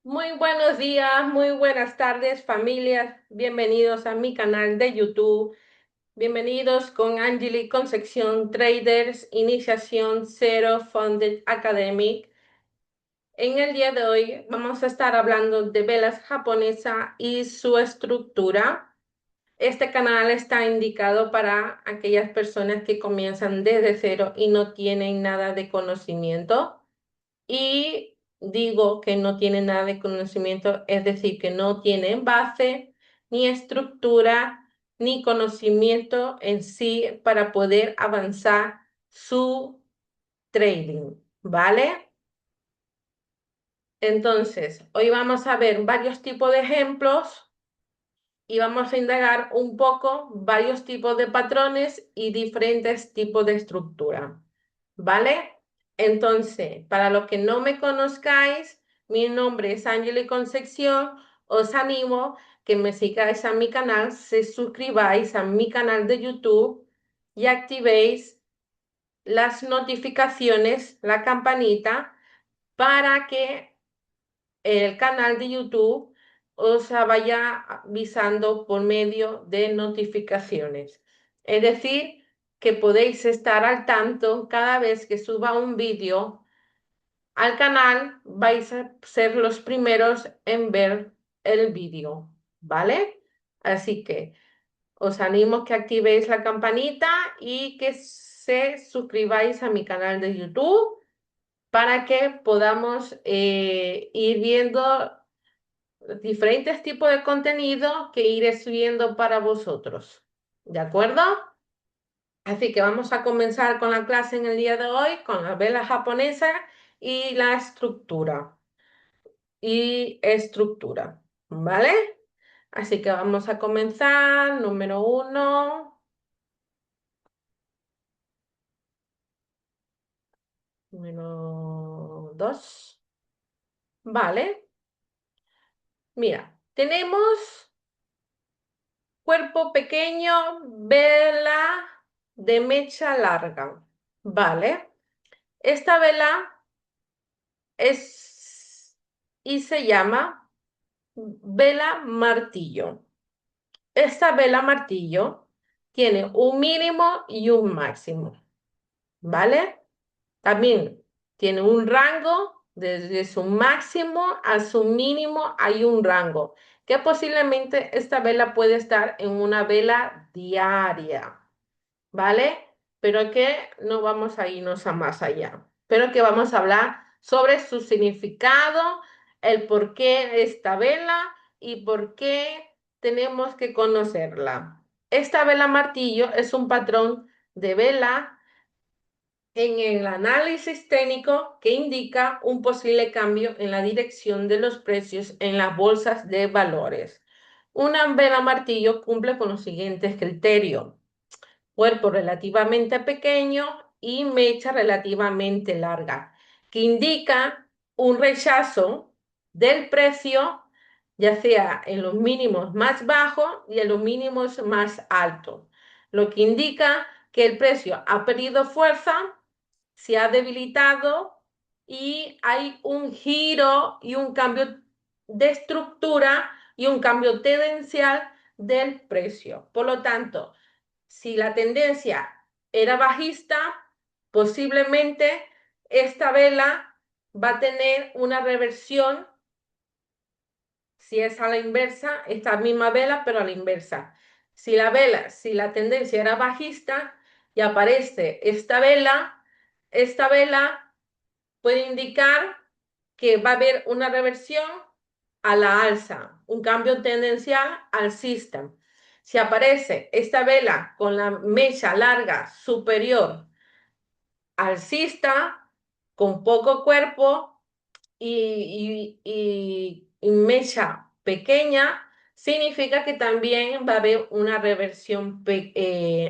Muy buenos días, muy buenas tardes, familias. Bienvenidos a mi canal de YouTube. Bienvenidos con Angeli Concepción Traders, Iniciación Zero Funded Academic. En el día de hoy vamos a estar hablando de velas japonesa y su estructura. Este canal está indicado para aquellas personas que comienzan desde cero y no tienen nada de conocimiento. Y digo que no tienen nada de conocimiento, es decir, que no tienen base, ni estructura, ni conocimiento en sí para poder avanzar su trading, ¿vale? Entonces, hoy vamos a ver varios tipos de ejemplos y vamos a indagar un poco varios tipos de patrones y diferentes tipos de estructura, ¿vale? Entonces, para los que no me conozcáis, mi nombre es Angeli Concepción. Os animo que me sigáis a mi canal, se suscribáis a mi canal de YouTube y activéis las notificaciones, la campanita, para que el canal de YouTube os vaya avisando por medio de notificaciones. Es decir, que podéis estar al tanto cada vez que suba un vídeo al canal, vais a ser los primeros en ver el vídeo, ¿vale? Así que os animo a que activéis la campanita y que se suscribáis a mi canal de YouTube para que podamos ir viendo diferentes tipos de contenido que iré subiendo para vosotros. ¿De acuerdo? Así que vamos a comenzar con la clase en el día de hoy, con la vela japonesa y la estructura, ¿vale? Así que vamos a comenzar. Número uno, número dos, ¿vale? Mira, tenemos cuerpo pequeño, vela de mecha larga, ¿vale? Esta vela es y se llama vela martillo. Esta vela martillo tiene un mínimo y un máximo, ¿vale? También tiene un rango, desde su máximo a su mínimo hay un rango, que posiblemente esta vela puede estar en una vela diaria. ¿Vale? Pero que no vamos a irnos a más allá, pero que vamos a hablar sobre su significado, el por qué esta vela y por qué tenemos que conocerla. Esta vela martillo es un patrón de vela en el análisis técnico que indica un posible cambio en la dirección de los precios en las bolsas de valores. Una vela martillo cumple con los siguientes criterios: cuerpo relativamente pequeño y mecha relativamente larga, que indica un rechazo del precio, ya sea en los mínimos más bajos y en los mínimos más altos, lo que indica que el precio ha perdido fuerza, se ha debilitado y hay un giro y un cambio de estructura y un cambio tendencial del precio. Por lo tanto, si la tendencia era bajista, posiblemente esta vela va a tener una reversión, si es a la inversa, esta misma vela, pero a la inversa. Si la tendencia era bajista y aparece esta vela puede indicar que va a haber una reversión a la alza, un cambio tendencial alcista. Si aparece esta vela con la mecha larga superior alcista, con poco cuerpo y mecha pequeña, significa que también va a haber una reversión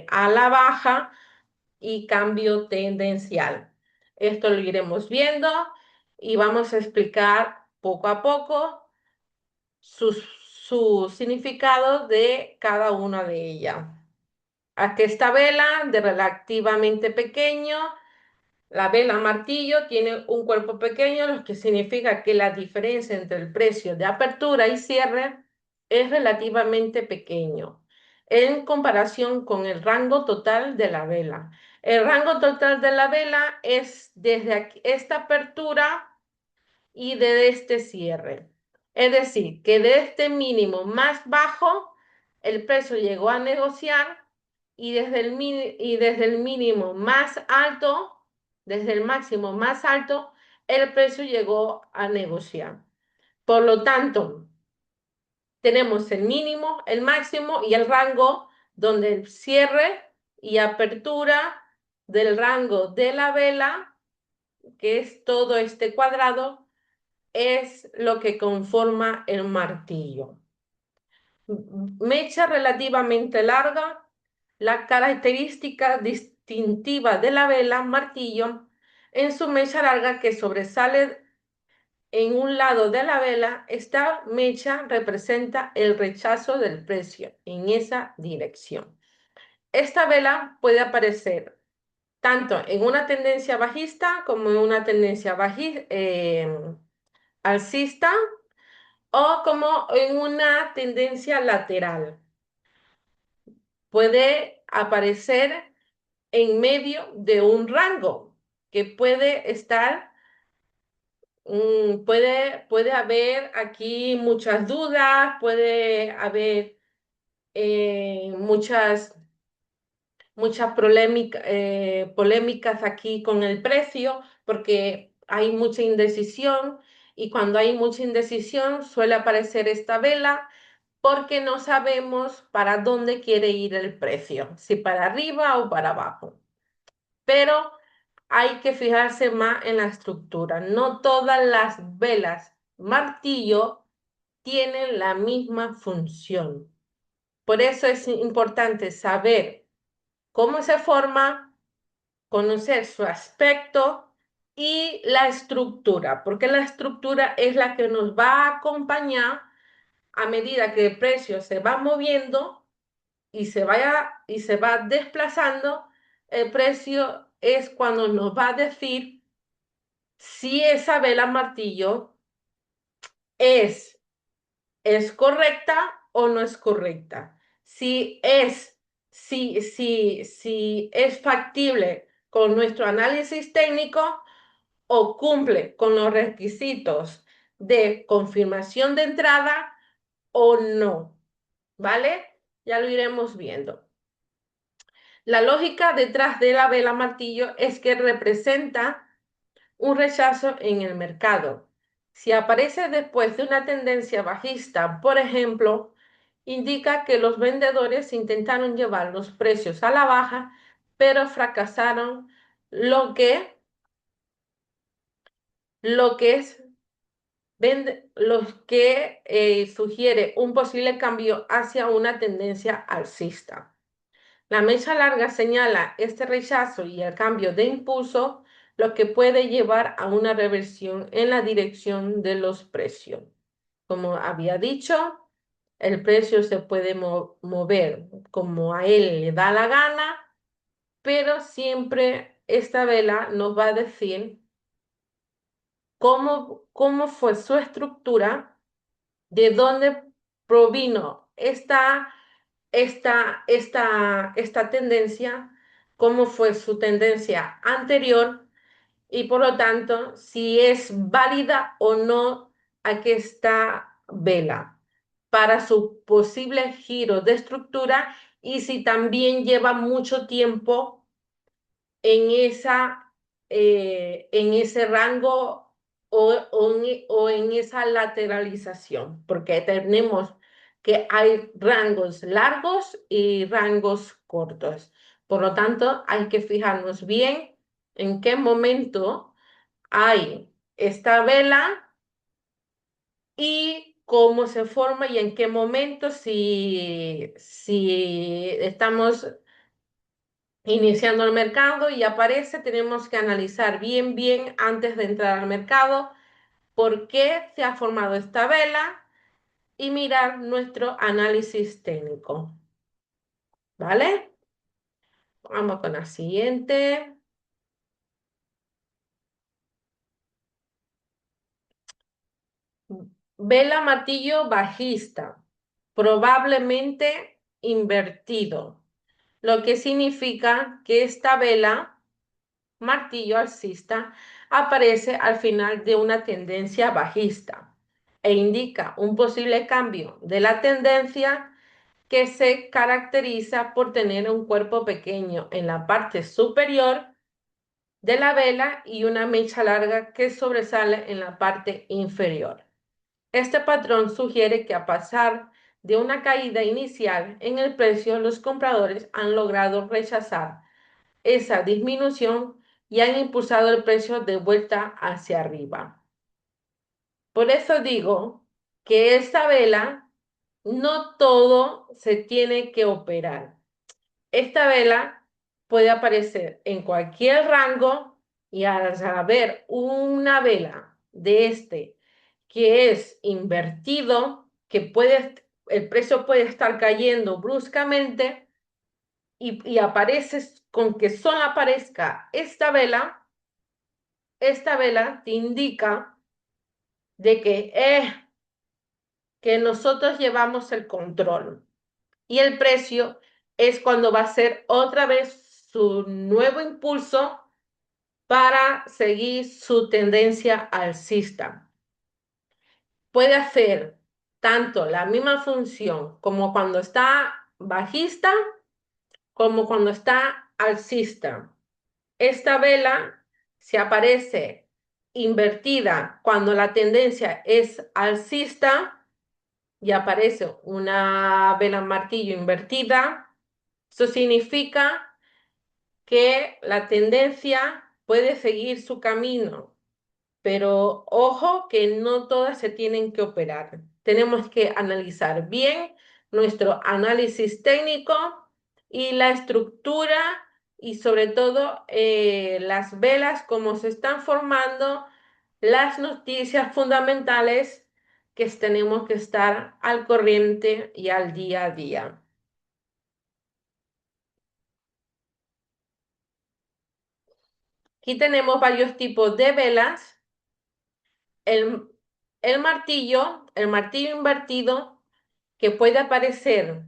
a la baja y cambio tendencial. Esto lo iremos viendo y vamos a explicar poco a poco su significado de cada una de ellas. Aquí esta vela de relativamente pequeño La vela martillo tiene un cuerpo pequeño, lo que significa que la diferencia entre el precio de apertura y cierre es relativamente pequeño en comparación con el rango total de la vela. El rango total de la vela es desde esta apertura y de este cierre. Es decir, que de este mínimo más bajo, el precio llegó a negociar y desde el mínimo más alto, desde el máximo más alto, el precio llegó a negociar. Por lo tanto, tenemos el mínimo, el máximo y el rango donde el cierre y apertura del rango de la vela, que es todo este cuadrado, es lo que conforma el martillo. Mecha relativamente larga, la característica distintiva de la vela martillo en su mecha larga que sobresale en un lado de la vela, esta mecha representa el rechazo del precio en esa dirección. Esta vela puede aparecer tanto en una tendencia bajista como en una tendencia alcista o como en una tendencia lateral. Puede aparecer en medio de un rango que puede estar, puede haber aquí muchas dudas, puede haber muchas polémicas aquí con el precio porque hay mucha indecisión y cuando hay mucha indecisión suele aparecer esta vela porque no sabemos para dónde quiere ir el precio, si para arriba o para abajo. Pero hay que fijarse más en la estructura. No todas las velas martillo tienen la misma función. Por eso es importante saber cómo se forma, conocer su aspecto y la estructura, porque la estructura es la que nos va a acompañar a medida que el precio se va moviendo y se va desplazando, el precio es cuando nos va a decir si esa vela martillo es, es correcta o no es correcta. Si es factible con nuestro análisis técnico o cumple con los requisitos de confirmación de entrada o no, ¿vale? Ya lo iremos viendo. La lógica detrás de la vela martillo es que representa un rechazo en el mercado. Si aparece después de una tendencia bajista, por ejemplo, indica que los vendedores intentaron llevar los precios a la baja, pero fracasaron, lo que, lo que es los que sugiere un posible cambio hacia una tendencia alcista. La mecha larga señala este rechazo y el cambio de impulso, lo que puede llevar a una reversión en la dirección de los precios. Como había dicho, el precio se puede mover como a él le da la gana, pero siempre esta vela nos va a decir cómo fue su estructura, de dónde provino esta tendencia, cómo fue su tendencia anterior y por lo tanto si es válida o no aquesta vela para su posible giro de estructura y si también lleva mucho tiempo en ese rango o en esa lateralización, porque tenemos que hay rangos largos y rangos cortos. Por lo tanto, hay que fijarnos bien en qué momento hay esta vela y cómo se forma y en qué momento si estamos iniciando el mercado y aparece, tenemos que analizar bien antes de entrar al mercado por qué se ha formado esta vela y mirar nuestro análisis técnico. ¿Vale? Vamos con la siguiente. Vela martillo bajista, probablemente invertido, lo que significa que esta vela martillo alcista aparece al final de una tendencia bajista e indica un posible cambio de la tendencia que se caracteriza por tener un cuerpo pequeño en la parte superior de la vela y una mecha larga que sobresale en la parte inferior. Este patrón sugiere que a pesar de una caída inicial en el precio, los compradores han logrado rechazar esa disminución y han impulsado el precio de vuelta hacia arriba. Por eso digo que esta vela no todo se tiene que operar. Esta vela puede aparecer en cualquier rango y al saber una vela de este que es invertido, el precio puede estar cayendo bruscamente y apareces con que solo aparezca esta vela te indica de que nosotros llevamos el control. Y el precio es cuando va a ser otra vez su nuevo impulso para seguir su tendencia alcista. Puede hacer tanto la misma función como cuando está bajista como cuando está alcista. Esta vela se aparece invertida cuando la tendencia es alcista y aparece una vela martillo invertida. Eso significa que la tendencia puede seguir su camino, pero ojo que no todas se tienen que operar. Tenemos que analizar bien nuestro análisis técnico y la estructura y sobre todo las velas, cómo se están formando, las noticias fundamentales que tenemos que estar al corriente y al día a día. Aquí tenemos varios tipos de velas. El, el martillo invertido, que puede aparecer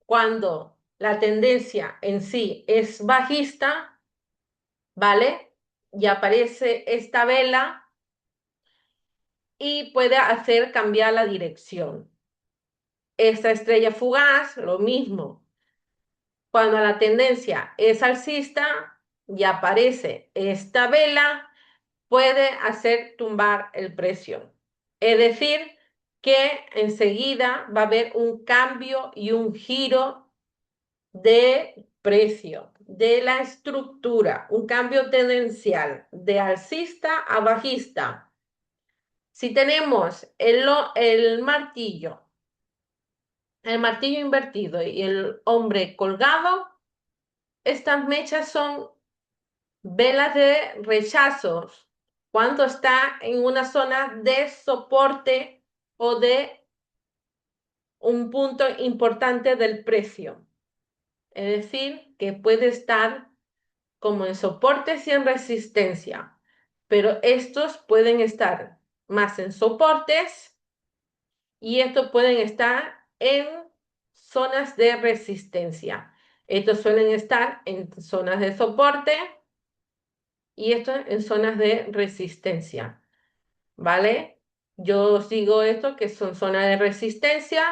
cuando la tendencia en sí es bajista, ¿vale? Y aparece esta vela y puede hacer cambiar la dirección. Esta estrella fugaz, lo mismo. Cuando la tendencia es alcista y aparece esta vela, puede hacer tumbar el precio. Es decir, que enseguida va a haber un cambio y un giro de precio, de la estructura, un cambio tendencial de alcista a bajista. Si tenemos el martillo invertido y el hombre colgado, estas mechas son velas de rechazos cuando está en una zona de soporte o de un punto importante del precio. Es decir, que puede estar como en soportes y en resistencia, pero estos pueden estar más en soportes y estos pueden estar en zonas de resistencia. Estos suelen estar en zonas de soporte y estos en zonas de resistencia, ¿vale? Yo os digo esto que son zonas de resistencia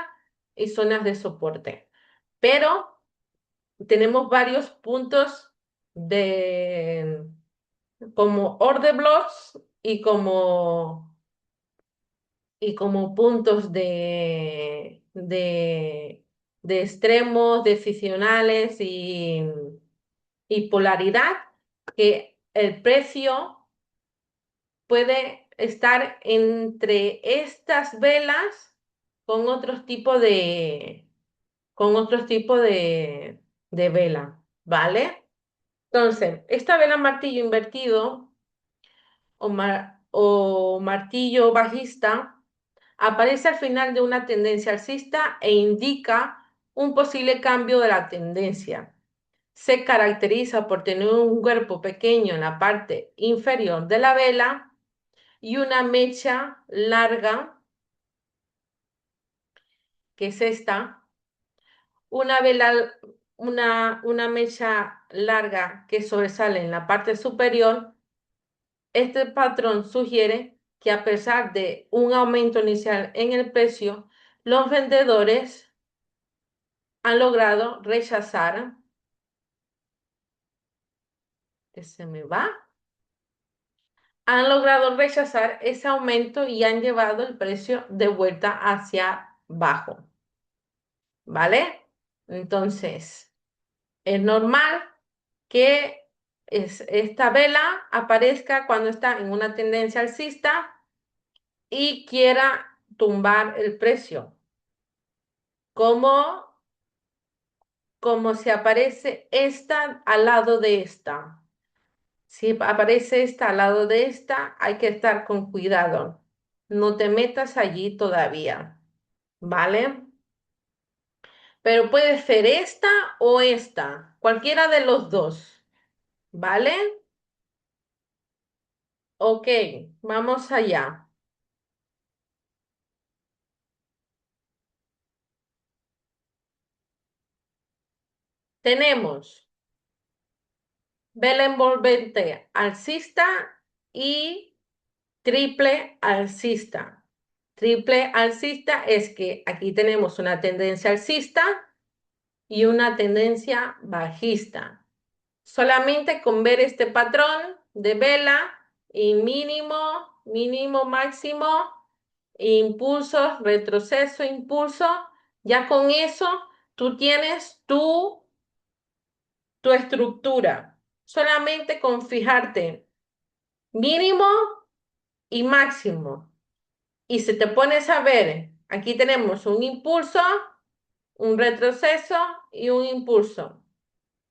y zonas de soporte, pero tenemos varios puntos de como order blocks y como puntos de extremos, decisionales y polaridad, que el precio puede estar entre estas velas con otros tipos de vela, ¿vale? Entonces, esta vela martillo invertido o martillo bajista aparece al final de una tendencia alcista e indica un posible cambio de la tendencia. Se caracteriza por tener un cuerpo pequeño en la parte inferior de la vela y una mecha larga, que es esta, una vela, una mecha larga que sobresale en la parte superior. Este patrón sugiere que a pesar de un aumento inicial en el precio, los vendedores han logrado rechazar, que se me va, han logrado rechazar ese aumento y han llevado el precio de vuelta hacia abajo, ¿vale? Entonces, es normal que esta vela aparezca cuando está en una tendencia alcista y quiera tumbar el precio. Como, como si aparece esta al lado de esta. Si aparece esta al lado de esta, hay que estar con cuidado. No te metas allí todavía, ¿vale? Pero puede ser esta o esta, cualquiera de los dos, ¿vale? Ok, vamos allá. Tenemos vela envolvente alcista y triple alcista. Triple alcista es que aquí tenemos una tendencia alcista y una tendencia bajista. Solamente con ver este patrón de vela y mínimo, mínimo, máximo, impulso, retroceso, impulso, ya con eso tú tienes tu estructura. Solamente con fijarte mínimo y máximo. Y si te pones a ver, aquí tenemos un impulso, un retroceso y un impulso.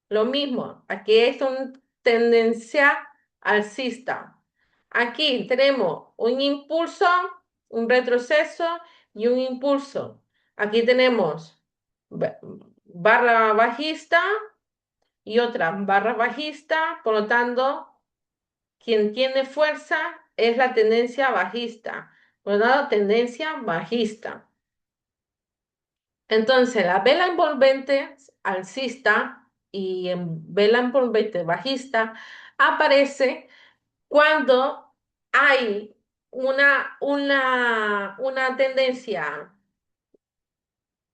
Lo mismo, aquí es una tendencia alcista. Aquí tenemos un impulso, un retroceso y un impulso. Aquí tenemos barra bajista y otra barra bajista, por lo tanto, quien tiene fuerza es la tendencia bajista, por lo tanto, tendencia bajista. Entonces, la vela envolvente alcista y en vela envolvente bajista aparece cuando hay una tendencia,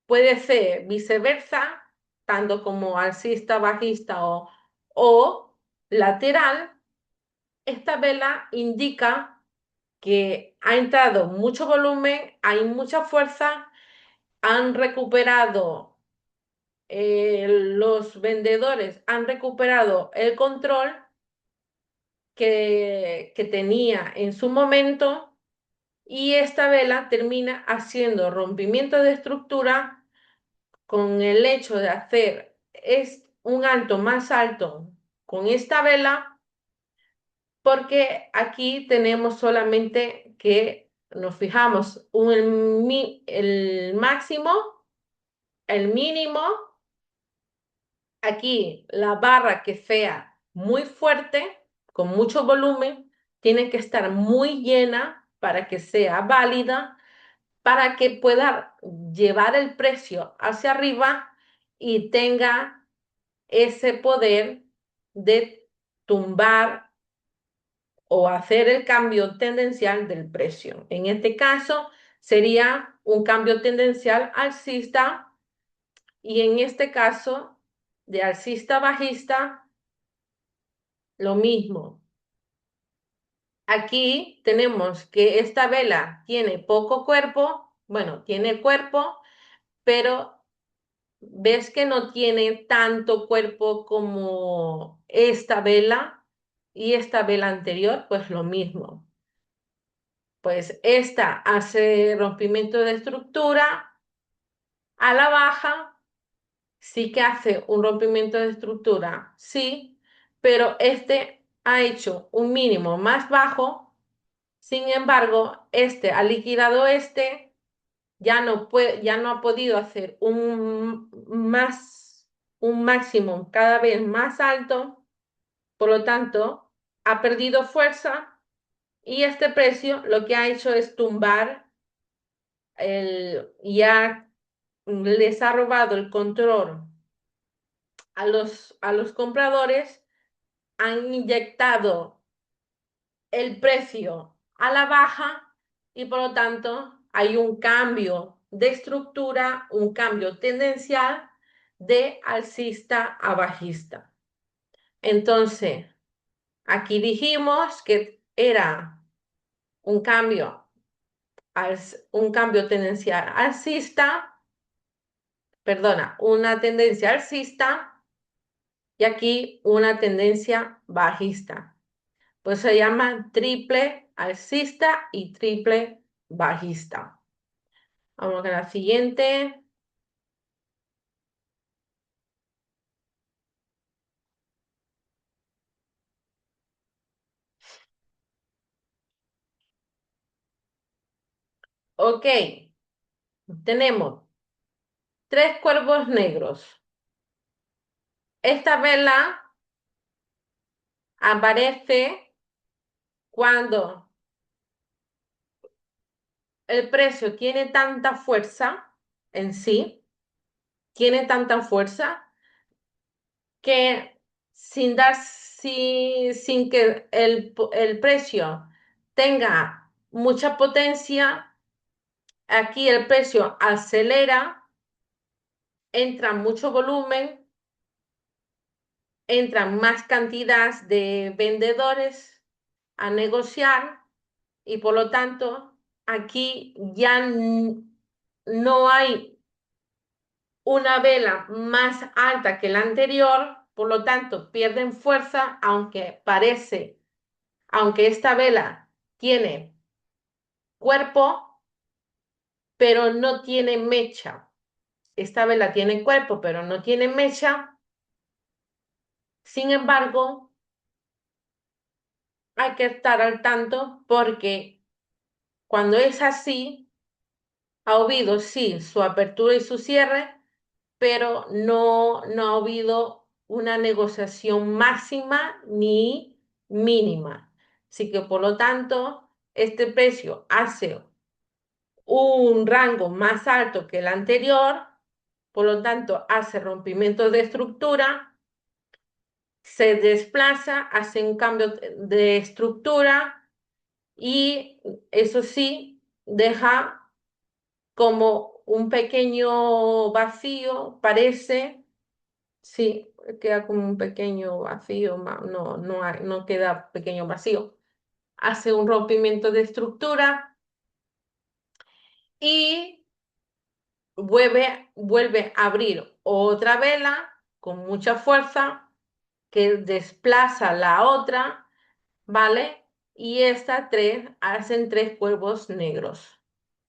puede ser viceversa, tanto como alcista, bajista o lateral. Esta vela indica que ha entrado mucho volumen, hay mucha fuerza, han recuperado, los vendedores han recuperado el control que tenía en su momento y esta vela termina haciendo rompimiento de estructura con el hecho de hacer un alto más alto con esta vela, porque aquí tenemos solamente que nos fijamos el máximo, el mínimo. Aquí la barra que sea muy fuerte, con mucho volumen, tiene que estar muy llena para que sea válida, para que pueda llevar el precio hacia arriba y tenga ese poder de tumbar o hacer el cambio tendencial del precio. En este caso sería un cambio tendencial alcista y en este caso de alcista bajista lo mismo. Aquí tenemos que esta vela tiene poco cuerpo, bueno, tiene cuerpo, pero ves que no tiene tanto cuerpo como esta vela y esta vela anterior, pues lo mismo. Pues esta hace rompimiento de estructura a la baja, sí que hace un rompimiento de estructura, sí, pero este ha hecho un mínimo más bajo. Sin embargo, este ha liquidado este, ya no ha podido hacer un máximo cada vez más alto, por lo tanto, ha perdido fuerza Y este precio lo que ha hecho es tumbar ya les ha robado el control a los compradores, han inyectado el precio a la baja y por lo tanto hay un cambio de estructura, un cambio tendencial de alcista a bajista. Entonces, aquí dijimos que era un cambio, un cambio tendencial alcista, perdona, una tendencia alcista y aquí una tendencia bajista. Pues se llama triple alcista y triple bajista. Vamos a la siguiente. Ok, tenemos tres cuervos negros. Esta vela aparece cuando el precio tiene tanta fuerza en sí, tiene tanta fuerza que sin que el precio tenga mucha potencia, aquí el precio acelera, entra mucho volumen, entran más cantidad de vendedores a negociar y por lo tanto aquí ya no hay una vela más alta que la anterior, por lo tanto pierden fuerza, aunque esta vela tiene cuerpo, pero no tiene mecha. Esta vela tiene cuerpo, pero no tiene mecha. Sin embargo, hay que estar al tanto porque cuando es así, ha habido, sí, su apertura y su cierre, pero no ha habido una negociación máxima ni mínima. Así que, por lo tanto, este precio hace un rango más alto que el anterior, por lo tanto, hace rompimiento de estructura, se desplaza, hace un cambio de estructura y eso sí, deja como un pequeño vacío, parece, sí, queda como un pequeño vacío, no queda pequeño vacío. Hace un rompimiento de estructura y vuelve a abrir otra vela con mucha fuerza que desplaza la otra, ¿vale? Y estas tres hacen tres cuervos negros,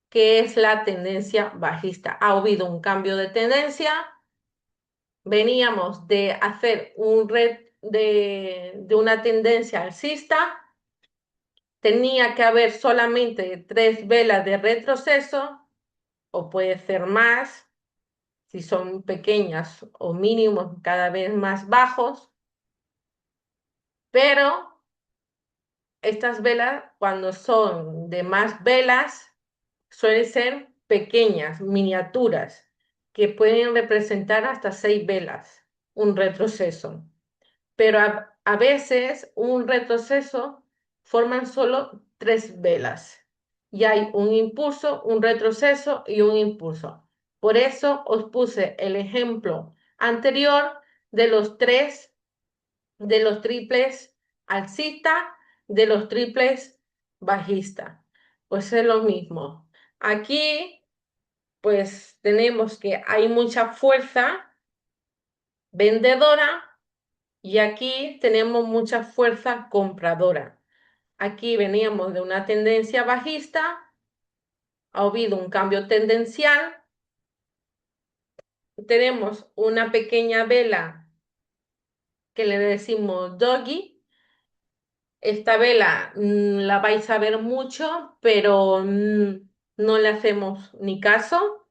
que es la tendencia bajista. Ha habido un cambio de tendencia. Veníamos de hacer de una tendencia alcista, tenía que haber solamente tres velas de retroceso, o puede ser más, si son pequeñas o mínimos cada vez más bajos, pero estas velas, cuando son de más velas, suelen ser pequeñas, miniaturas, que pueden representar hasta 6 velas, un retroceso. Pero a veces un retroceso forman solo 3 velas. Y hay un impulso, un retroceso y un impulso. Por eso os puse el ejemplo anterior de de los triples alcista, de los triples bajista. Pues es lo mismo. Aquí, pues tenemos que hay mucha fuerza vendedora y aquí tenemos mucha fuerza compradora. Aquí veníamos de una tendencia bajista, ha habido un cambio tendencial, tenemos una pequeña vela que le decimos doggy. Esta vela la vais a ver mucho, pero no le hacemos ni caso,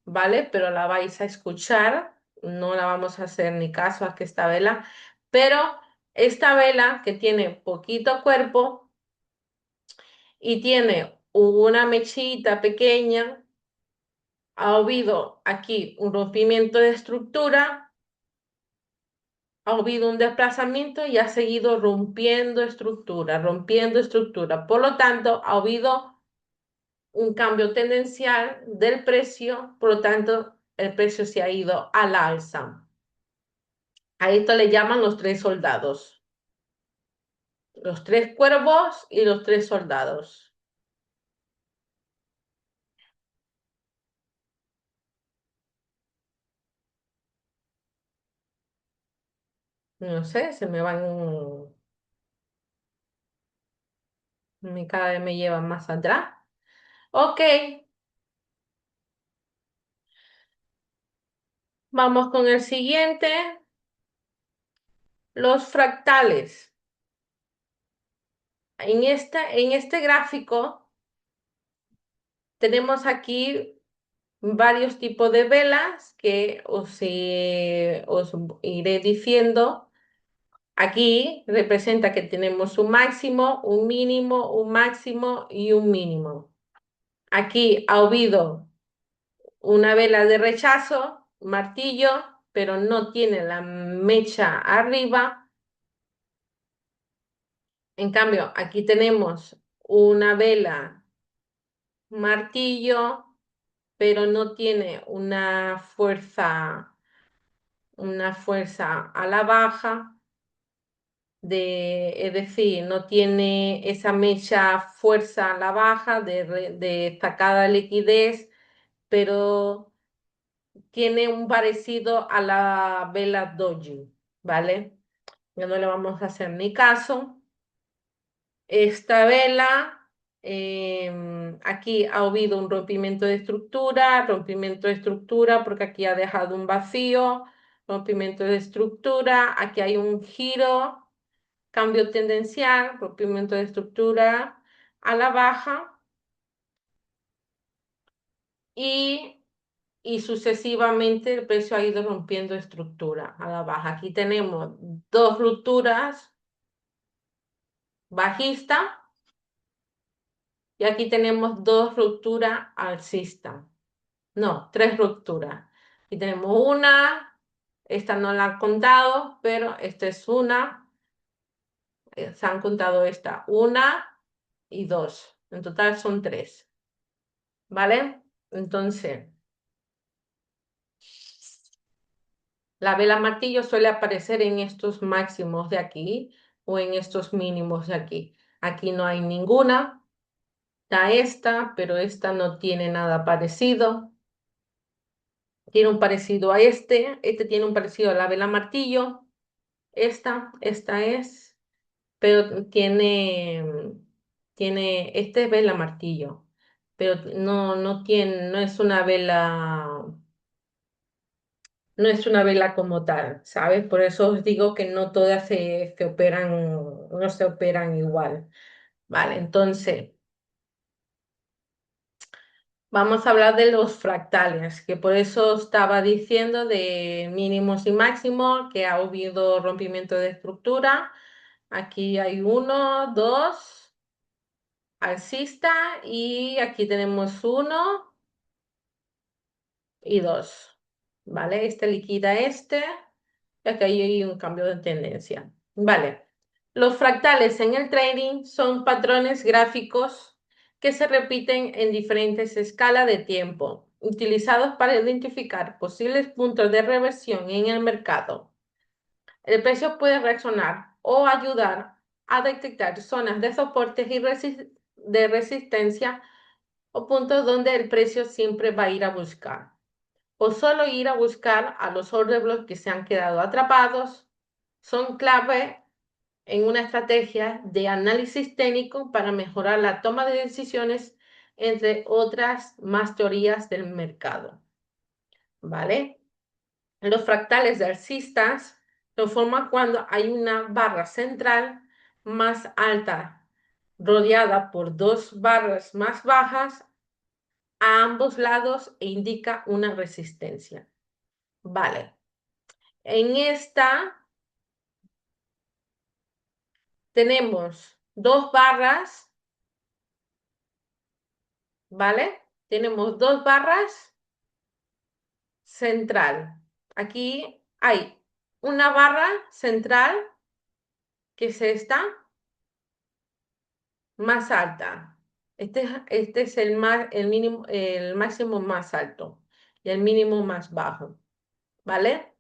¿vale? Pero la vais a escuchar, no la vamos a hacer ni caso a que esta vela, pero esta vela que tiene poquito cuerpo, y tiene una mechita pequeña, ha habido aquí un rompimiento de estructura, ha habido un desplazamiento y ha seguido rompiendo estructura, rompiendo estructura. Por lo tanto, ha habido un cambio tendencial del precio, por lo tanto, el precio se ha ido al alza. A esto le llaman los tres soldados, los tres cuervos y los tres soldados. No sé, se me van, cada vez me llevan más atrás. Ok, vamos con el siguiente, los fractales. En este gráfico tenemos aquí varios tipos de velas que os iré diciendo. Aquí representa que tenemos un máximo, un mínimo, un máximo y un mínimo. Aquí ha habido una vela de rechazo, martillo, pero no tiene la mecha arriba. En cambio, aquí tenemos una vela martillo, pero no tiene una fuerza a la baja. Es decir, no tiene esa mecha fuerza a la baja de destacada liquidez, pero tiene un parecido a la vela doji, ¿vale? Ya no le vamos a hacer ni caso. Esta vela, aquí ha habido un rompimiento de estructura, porque aquí ha dejado un vacío, rompimiento de estructura, aquí hay un giro, cambio tendencial, rompimiento de estructura a la baja y, y sucesivamente el precio ha ido rompiendo estructura a la baja. Aquí tenemos dos rupturas bajistas y aquí tenemos dos rupturas alcistas. No, tres rupturas. Y tenemos una, esta no la han contado, pero esta es una, se han contado esta, una y dos. En total son tres. ¿Vale? Entonces, la vela martillo suele aparecer en estos máximos de aquí o en estos mínimos de aquí. Aquí no hay ninguna. Está esta, pero esta no tiene nada parecido. Tiene un parecido a este tiene un parecido a la vela martillo. Esta es, pero este es vela martillo, pero no es una vela. No es una vela como tal, ¿sabes? Por eso os digo que no todas se operan, no se operan igual. Vale, entonces vamos a hablar de los fractales, que por eso estaba diciendo de mínimos y máximos, que ha habido rompimiento de estructura. Aquí hay uno, dos, alcista, y aquí tenemos uno y dos. ¿Vale? Este liquida este. Y aquí hay un cambio de tendencia. Vale. Los fractales en el trading son patrones gráficos que se repiten en diferentes escalas de tiempo, utilizados para identificar posibles puntos de reversión en el mercado. El precio puede reaccionar o ayudar a detectar zonas de soporte y de resistencia o puntos donde el precio siempre va a ir a buscar o solo ir a buscar a los order blocks que se han quedado atrapados, son clave en una estrategia de análisis técnico para mejorar la toma de decisiones, entre otras más teorías del mercado. ¿Vale? Los fractales de alcistas se forman cuando hay una barra central más alta rodeada por dos barras más bajas a ambos lados e indica una resistencia. Vale. En esta tenemos dos barras ¿vale? Tenemos dos barras central. Aquí hay una barra central que es esta, más alta. Este es el mínimo, el máximo más alto y el mínimo más bajo, ¿vale?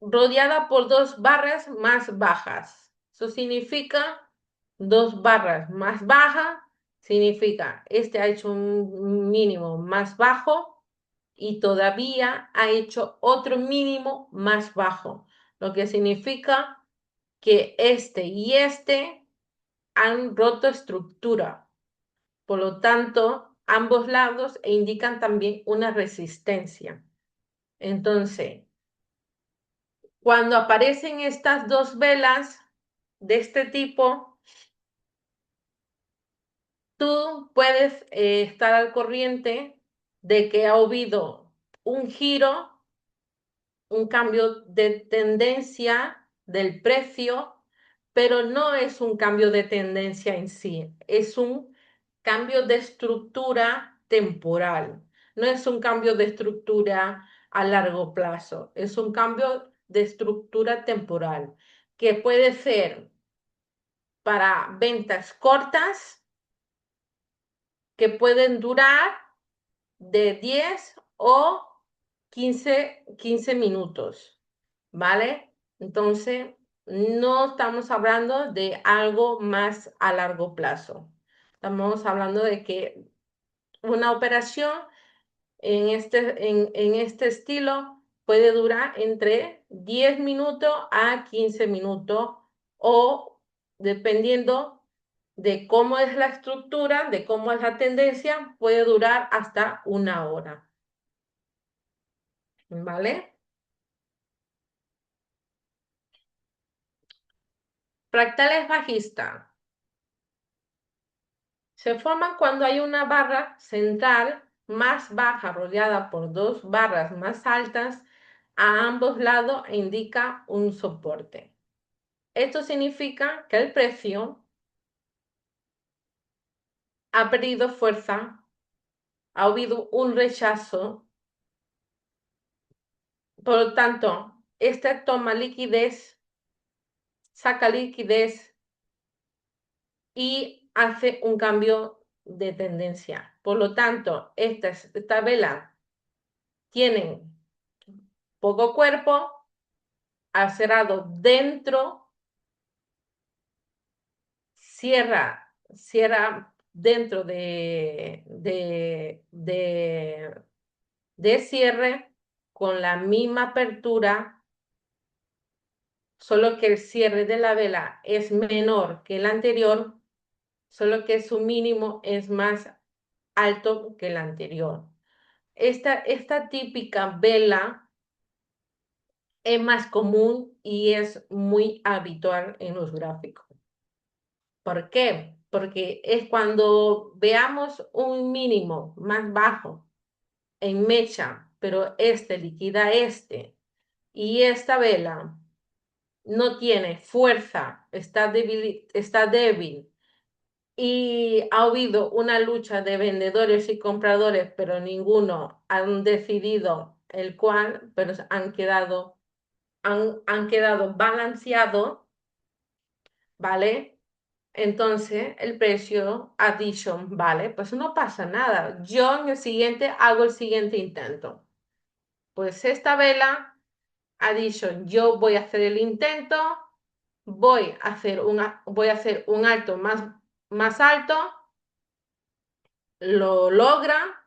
Rodeada por dos barras más bajas. Eso significa dos barras más bajas, significa este ha hecho un mínimo más bajo y todavía ha hecho otro mínimo más bajo, lo que significa que este y este han roto estructura. Por lo tanto, ambos lados indican también una resistencia. Entonces, cuando aparecen estas dos velas de este tipo, tú puedes estar al corriente de que ha habido un giro, un cambio de tendencia del precio, pero no es un cambio de tendencia en sí, es un cambio de estructura temporal, no es un cambio de estructura a largo plazo, es un cambio de estructura temporal que puede ser para ventas cortas que pueden durar de 10 o 15 minutos, ¿vale? Entonces, no estamos hablando de algo más a largo plazo. Estamos hablando de que una operación en este estilo puede durar entre 10 minutos a 15 minutos o dependiendo de cómo es la estructura, de cómo es la tendencia, puede durar hasta una hora, ¿vale? Fractales bajistas se forman cuando hay una barra central más baja rodeada por dos barras más altas a ambos lados e indica un soporte. Esto significa que el precio ha perdido fuerza, ha habido un rechazo, por lo tanto, esta toma liquidez, saca liquidez y hace un cambio de tendencia. Por lo tanto, esta vela tiene poco cuerpo, ha cerrado dentro, cierra dentro de cierre con la misma apertura, solo que el cierre de la vela es menor que el anterior, solo que su mínimo es más alto que el anterior. Esta típica vela es más común y es muy habitual en los gráficos. ¿Por qué? Porque es cuando veamos un mínimo más bajo en mecha, pero este liquida este, y esta vela no tiene fuerza, está débil y ha habido una lucha de vendedores y compradores, pero ninguno han decidido el cual, pero han quedado balanceados, ¿vale? Entonces el precio ha dicho, vale, pues no pasa nada. Yo en el siguiente hago el siguiente intento. Pues esta vela ha dicho, yo voy a hacer el intento, voy a hacer un alto más alto, lo logra,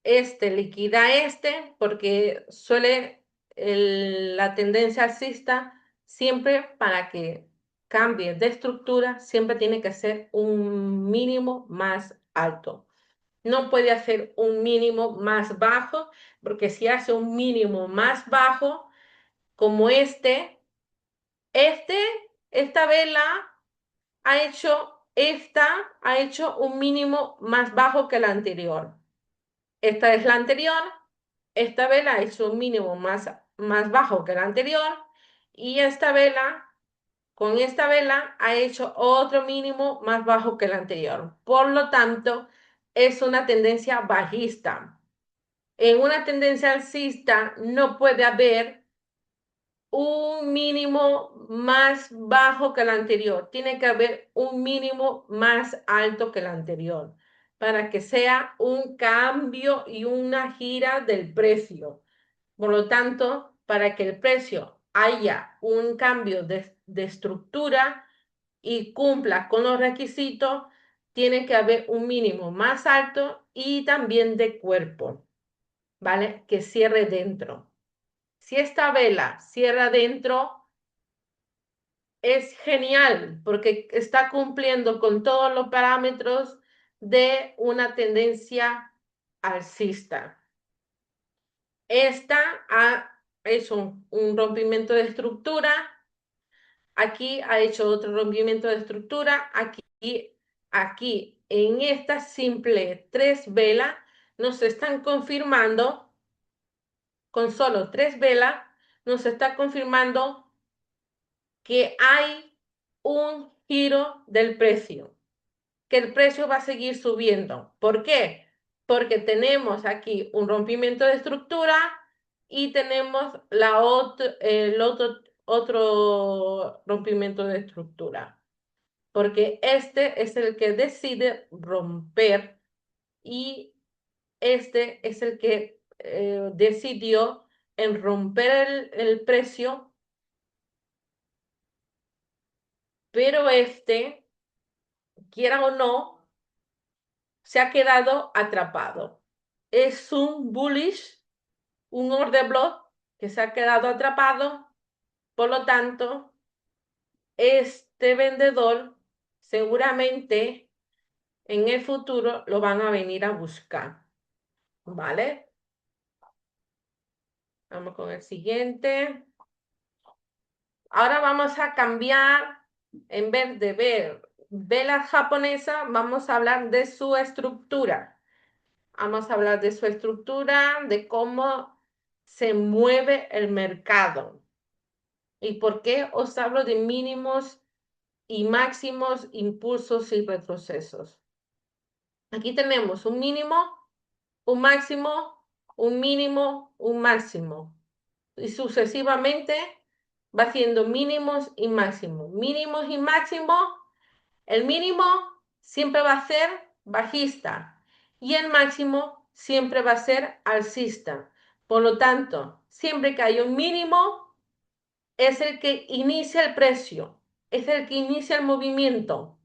este liquida este, porque suele la tendencia alcista siempre para que cambie de estructura, siempre tiene que ser un mínimo más alto. No puede hacer un mínimo más bajo, porque si hace un mínimo más bajo, como este, esta vela ha hecho un mínimo más bajo que la anterior. Esta es la anterior, esta vela ha hecho un mínimo más bajo que la anterior y esta vela con esta vela ha hecho otro mínimo más bajo que el anterior. Por lo tanto, es una tendencia bajista. En una tendencia alcista no puede haber un mínimo más bajo que el anterior. Tiene que haber un mínimo más alto que el anterior para que sea un cambio y una gira del precio. Por lo tanto, para que el precio haya un cambio de estructura y cumpla con los requisitos, tiene que haber un mínimo más alto y también de cuerpo, ¿vale? Que cierre dentro. Si esta vela cierra dentro, es genial porque está cumpliendo con todos los parámetros de una tendencia alcista. Esta es un rompimiento de estructura. Aquí ha hecho otro rompimiento de estructura. Aquí en esta simple 3 velas nos están confirmando, con solo 3 velas, nos está confirmando que hay un giro del precio, que el precio va a seguir subiendo. ¿Por qué? Porque tenemos aquí un rompimiento de estructura y tenemos el otro rompimiento de estructura. Porque este es el que decide romper y este es el que decidió en romper el precio, pero este, quiera o no, se ha quedado atrapado. Es un bullish, un order block que se ha quedado atrapado, por lo tanto, este vendedor seguramente en el futuro lo van a venir a buscar, ¿vale? Vamos con el siguiente. Ahora vamos a cambiar, en vez de ver velas japonesas, vamos a hablar de su estructura. Vamos a hablar de su estructura, de cómo se mueve el mercado. ¿Y por qué os hablo de mínimos y máximos, impulsos y retrocesos? Aquí tenemos un mínimo, un máximo, un mínimo, un máximo. Y sucesivamente va haciendo mínimos y máximos. Mínimos y máximos. El mínimo siempre va a ser bajista y el máximo siempre va a ser alcista. Por lo tanto, siempre que hay un mínimo, es el que inicia el precio, es el que inicia el movimiento.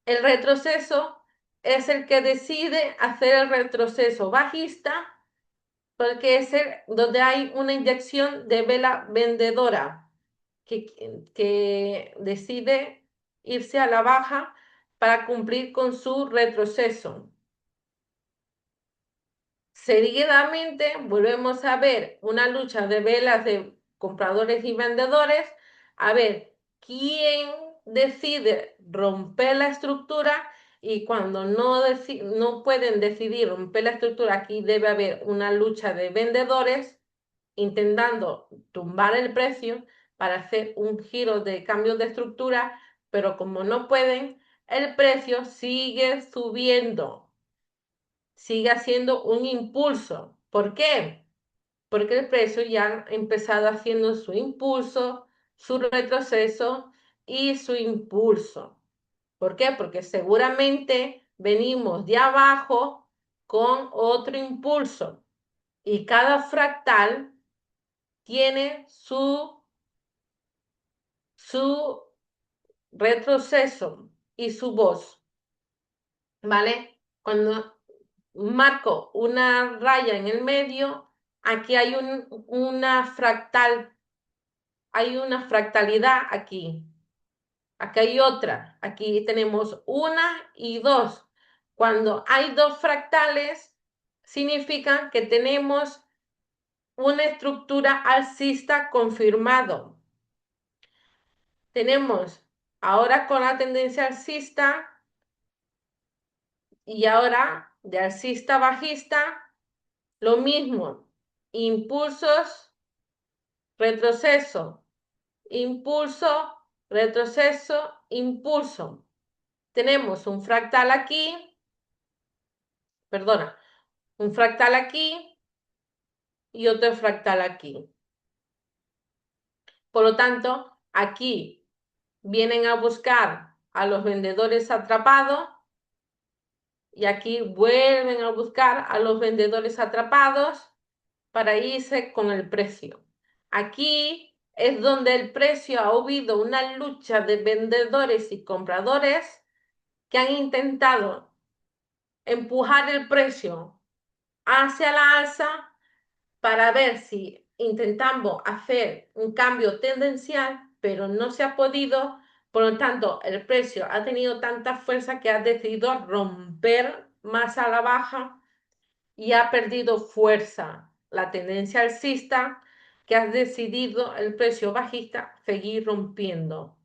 El retroceso es el que decide hacer el retroceso bajista, porque es donde hay una inyección de vela vendedora que decide irse a la baja para cumplir con su retroceso. Seguidamente volvemos a ver una lucha de velas de compradores y vendedores, a ver quién decide romper la estructura, y cuando no pueden decidir romper la estructura, aquí debe haber una lucha de vendedores intentando tumbar el precio para hacer un giro de cambio de estructura, pero como no pueden, el precio sigue subiendo, sigue haciendo un impulso. ¿Por qué? Porque el precio ya ha empezado haciendo su impulso, su retroceso y su impulso. ¿Por qué? Porque seguramente venimos de abajo con otro impulso y cada fractal tiene su retroceso y su voz, ¿vale? Cuando marco una raya en el medio, aquí hay una fractal, hay una fractalidad aquí. Aquí hay otra, aquí tenemos una y dos. Cuando hay dos fractales, significa que tenemos una estructura alcista confirmado. Tenemos ahora con la tendencia alcista y ahora de alcista a bajista, lo mismo, impulsos, retroceso, impulso, retroceso, impulso. Tenemos un fractal aquí, perdona, un fractal aquí y otro fractal aquí. Por lo tanto, aquí vienen a buscar a los vendedores atrapados y aquí vuelven a buscar a los vendedores atrapados para irse con el precio. Aquí es donde el precio ha habido una lucha de vendedores y compradores que han intentado empujar el precio hacia la alza para ver si intentamos hacer un cambio tendencial, pero no se ha podido. Por lo tanto, el precio ha tenido tanta fuerza que ha decidido romper más a la baja y ha perdido fuerza la tendencia alcista, que ha decidido el precio bajista seguir rompiendo.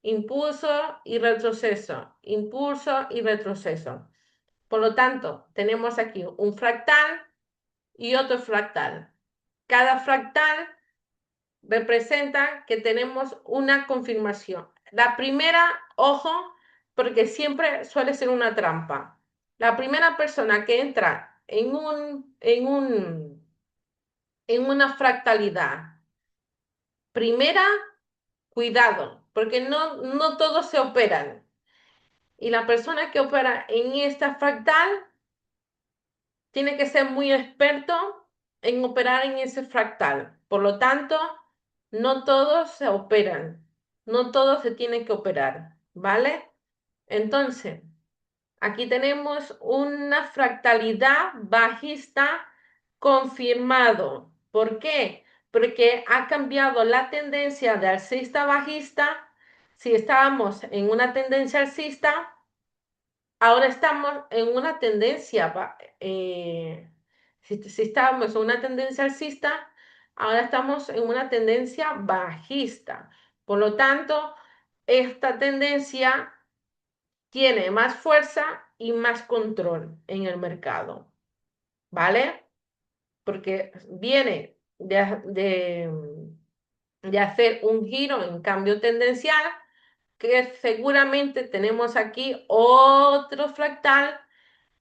Impulso y retroceso, impulso y retroceso. Por lo tanto, tenemos aquí un fractal y otro fractal. Cada fractal representa que tenemos una confirmación. La primera, ojo, porque siempre suele ser una trampa. La primera persona que entra en una fractalidad, primera, cuidado, porque no todos se operan. Y la persona que opera en esta fractal tiene que ser muy experto en operar en ese fractal. Por lo tanto, no todos se operan, no todos se tienen que operar, ¿vale? Entonces, aquí tenemos una fractalidad bajista confirmado. ¿Por qué? Porque ha cambiado la tendencia de alcista a bajista. Si estábamos en una tendencia alcista, ahora estamos en una tendencia, si estábamos en una tendencia alcista, ahora estamos en una tendencia bajista. Por lo tanto, esta tendencia tiene más fuerza y más control en el mercado, ¿vale? Porque viene de hacer un giro en cambio tendencial, que seguramente tenemos aquí otro fractal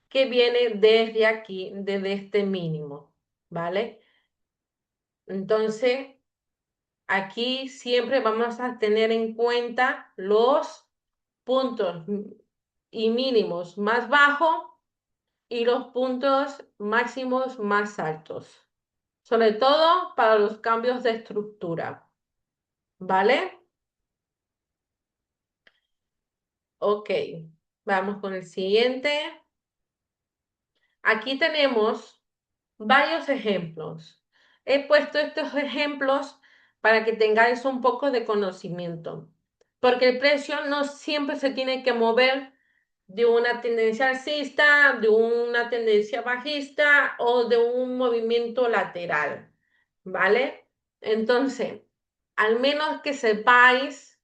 que viene desde aquí, desde este mínimo, ¿vale? Entonces, aquí siempre vamos a tener en cuenta los puntos y mínimos más bajos y los puntos máximos más altos, sobre todo para los cambios de estructura, ¿vale? Ok, vamos con el siguiente. Aquí tenemos varios ejemplos. He puesto estos ejemplos para que tengáis un poco de conocimiento, porque el precio no siempre se tiene que mover de una tendencia alcista, de una tendencia bajista o de un movimiento lateral, ¿vale? Entonces, al menos que sepáis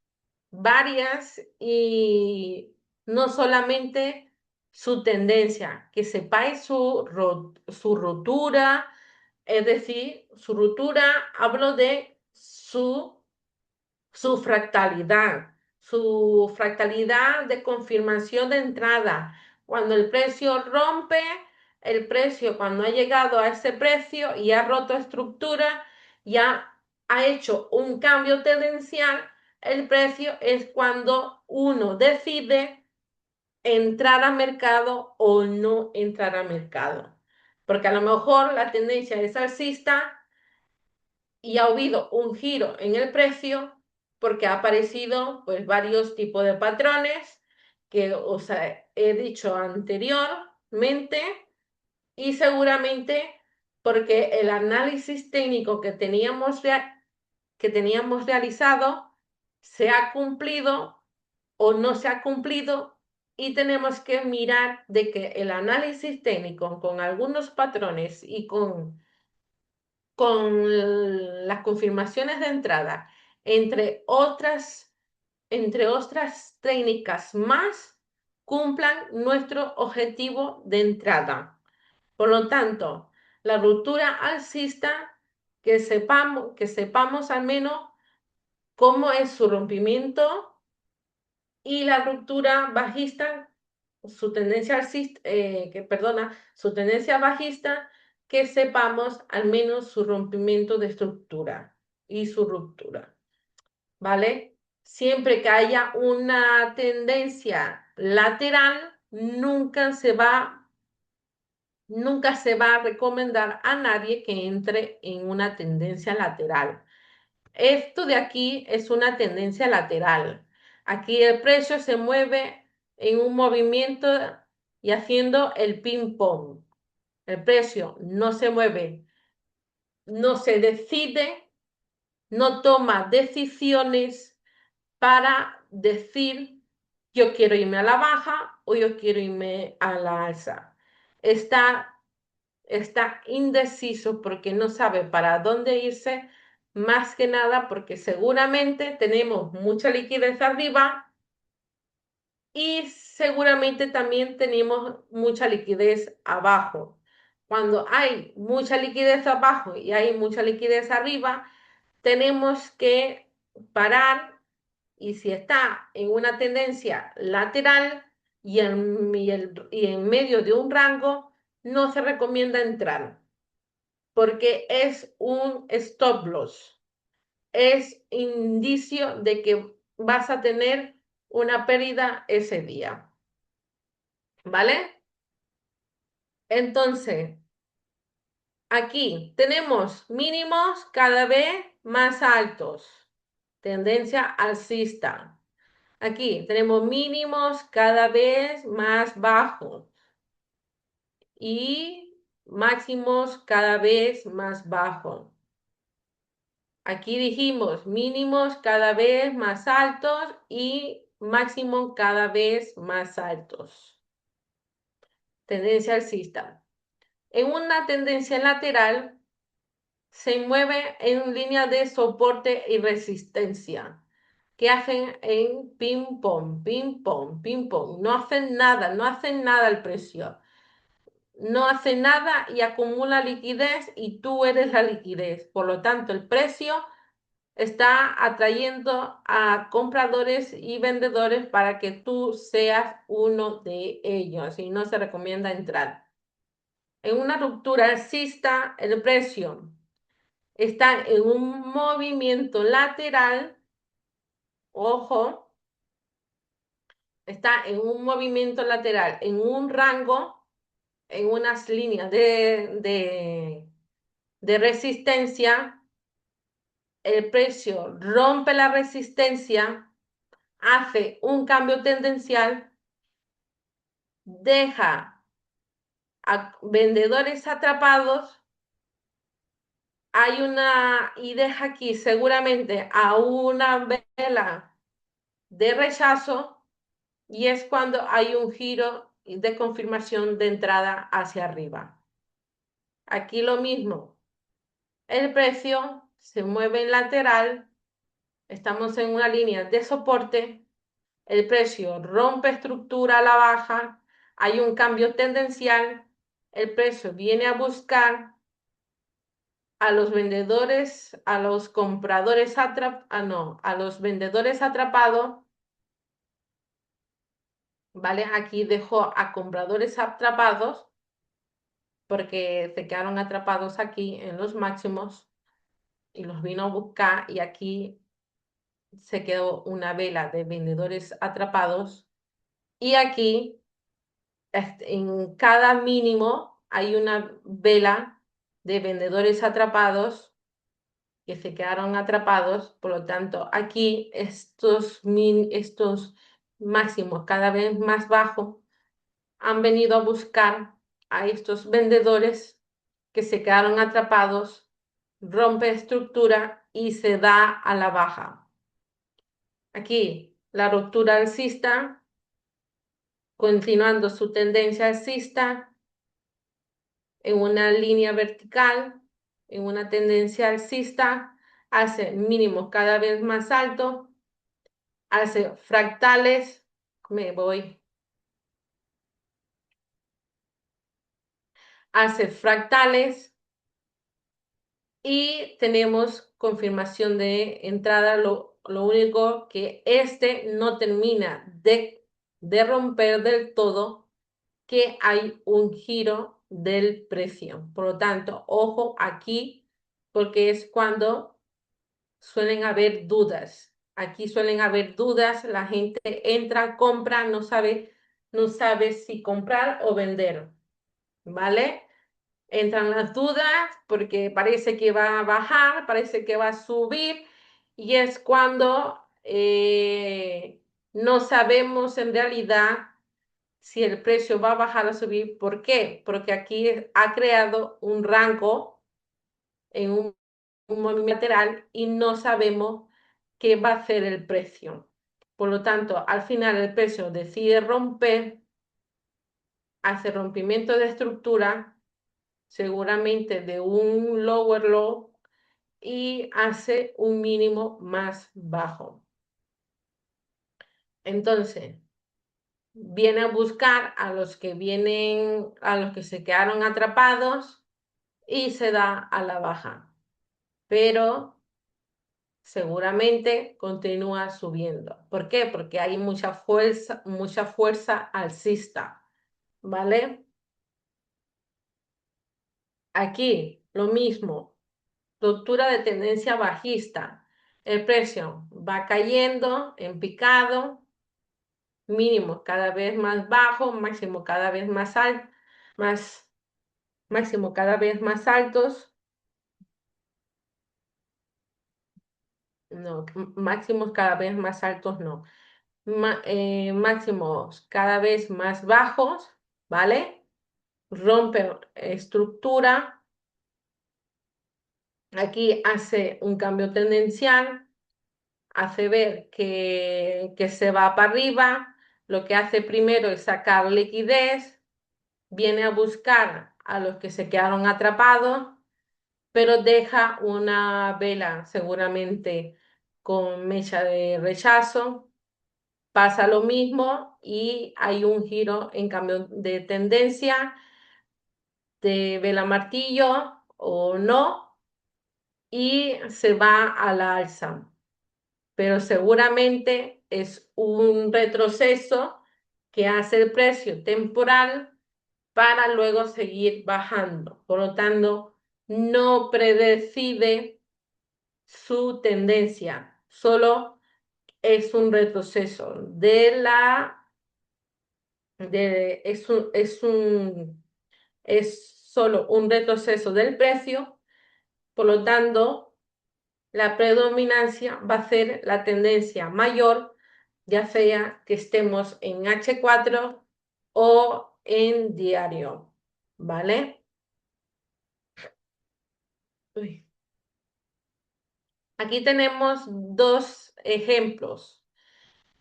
varias y no solamente su tendencia, que sepáis su rotura, es decir, su rotura, hablo de su fractalidad de confirmación de entrada. Cuando el precio rompe, el precio cuando ha llegado a ese precio y ha roto estructura, ya ha hecho un cambio tendencial, el precio es cuando uno decide entrar a mercado o no entrar a mercado. Porque a lo mejor la tendencia es alcista y ha habido un giro en el precio porque ha aparecido pues varios tipos de patrones que os he dicho anteriormente y seguramente porque el análisis técnico que teníamos realizado se ha cumplido o no se ha cumplido y tenemos que mirar de que el análisis técnico con algunos patrones y con las confirmaciones de entrada, entre otras técnicas más, cumplan nuestro objetivo de entrada. Por lo tanto, la ruptura alcista, que sepamos al menos cómo es su rompimiento y la ruptura bajista, su tendencia alcista, su tendencia bajista, que sepamos al menos su rompimiento de estructura y su ruptura, ¿vale? Siempre que haya una tendencia lateral, nunca se va a recomendar a nadie que entre en una tendencia lateral. Esto de aquí es una tendencia lateral. Aquí el precio se mueve en un movimiento y haciendo el ping-pong. El precio no se mueve, no se decide, no toma decisiones para decir yo quiero irme a la baja o yo quiero irme a la alza. Está está indeciso porque no sabe para dónde irse, más que nada porque seguramente tenemos mucha liquidez arriba y seguramente también tenemos mucha liquidez abajo. Cuando hay mucha liquidez abajo y hay mucha liquidez arriba, tenemos que parar y si está en una tendencia lateral y en medio de un rango, no se recomienda entrar porque es un stop loss, es indicio de que vas a tener una pérdida ese día, ¿vale? Entonces, aquí tenemos mínimos cada vez más altos, tendencia alcista. Aquí tenemos mínimos cada vez más bajos y máximos cada vez más bajos. Aquí dijimos mínimos cada vez más altos y máximo cada vez más altos. Tendencia alcista. En una tendencia lateral se mueve en línea de soporte y resistencia que hacen en ping pong, ping pong, ping pong. No hacen nada el precio. No hace nada y acumula liquidez y tú eres la liquidez. Por lo tanto, el precio está atrayendo a compradores y vendedores para que tú seas uno de ellos y no se recomienda entrar. En una ruptura alcista, el precio está en un movimiento lateral, ojo, está en un movimiento lateral, en un rango, en unas líneas de resistencia, el precio rompe la resistencia, hace un cambio tendencial, deja a vendedores atrapados, y deja aquí seguramente a una vela de rechazo y es cuando hay un giro de confirmación de entrada hacia arriba. Aquí lo mismo, el precio se mueve en lateral, estamos en una línea de soporte, el precio rompe estructura a la baja, hay un cambio tendencial, el precio viene a buscar a los vendedores, a los compradores a los vendedores atrapados, ¿vale? Aquí dejo a compradores atrapados porque se quedaron atrapados aquí en los máximos y los vino a buscar y aquí se quedó una vela de vendedores atrapados y aquí en cada mínimo hay una vela de vendedores atrapados que se quedaron atrapados, por lo tanto, aquí estos máximos cada vez más bajos han venido a buscar a estos vendedores que se quedaron atrapados, rompe estructura y se da a la baja. Aquí la ruptura alcista, continuando su tendencia alcista en una línea vertical, en una tendencia alcista, hace mínimos cada vez más altos, hace fractales, me voy, hace fractales y tenemos confirmación de entrada, lo único que este no termina de romper del todo, que hay un giro del precio. Por lo tanto, ojo aquí, porque es cuando suelen haber dudas. Aquí suelen haber dudas, la gente entra, compra, no sabe si comprar o vender, ¿vale? Entran las dudas porque parece que va a bajar, parece que va a subir, y es cuando no sabemos en realidad si el precio va a bajar o subir. ¿Por qué? Porque aquí ha creado un rango en un movimiento lateral y no sabemos qué va a hacer el precio. Por lo tanto, al final el precio decide romper, hace rompimiento de estructura, seguramente de un lower low, y hace un mínimo más bajo. Entonces, viene a buscar a los que se quedaron atrapados y se da a la baja. Pero seguramente continúa subiendo. ¿Por qué? Porque hay mucha fuerza alcista, ¿vale? Aquí lo mismo, ruptura de tendencia bajista. El precio va cayendo en picado, mínimo cada vez más bajo, máximo cada vez más alto, más, máximo cada vez más altos, no, máximos cada vez más altos no, máximos cada vez más bajos, ¿vale? Rompe estructura, aquí hace un cambio tendencial, hace ver que se va para arriba, lo que hace primero es sacar liquidez, viene a buscar a los que se quedaron atrapados, pero deja una vela seguramente con mecha de rechazo, pasa lo mismo y hay un giro en cambio de tendencia de vela martillo o no, y se va a la alza, pero seguramente es un retroceso que hace el precio temporal para luego seguir bajando. Por lo tanto, no predecide su tendencia, solo es un retroceso es solo un retroceso del precio. Por lo tanto, la predominancia va a ser la tendencia mayor, ya sea que estemos en H4 o en diario, ¿vale? Uy. Aquí tenemos dos ejemplos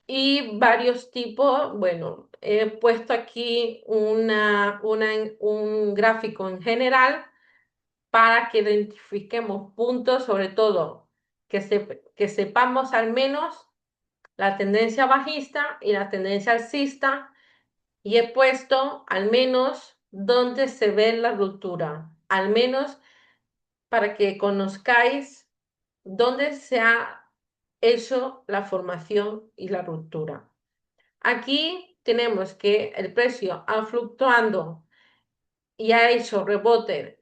y varios tipos. Bueno, he puesto aquí un gráfico en general para que identifiquemos puntos, sobre todo que sepamos al menos la tendencia bajista y la tendencia alcista, y he puesto al menos donde se ve la ruptura, al menos para que conozcáis dónde se ha hecho la formación y la ruptura. Aquí tenemos que el precio ha fluctuado y ha hecho rebote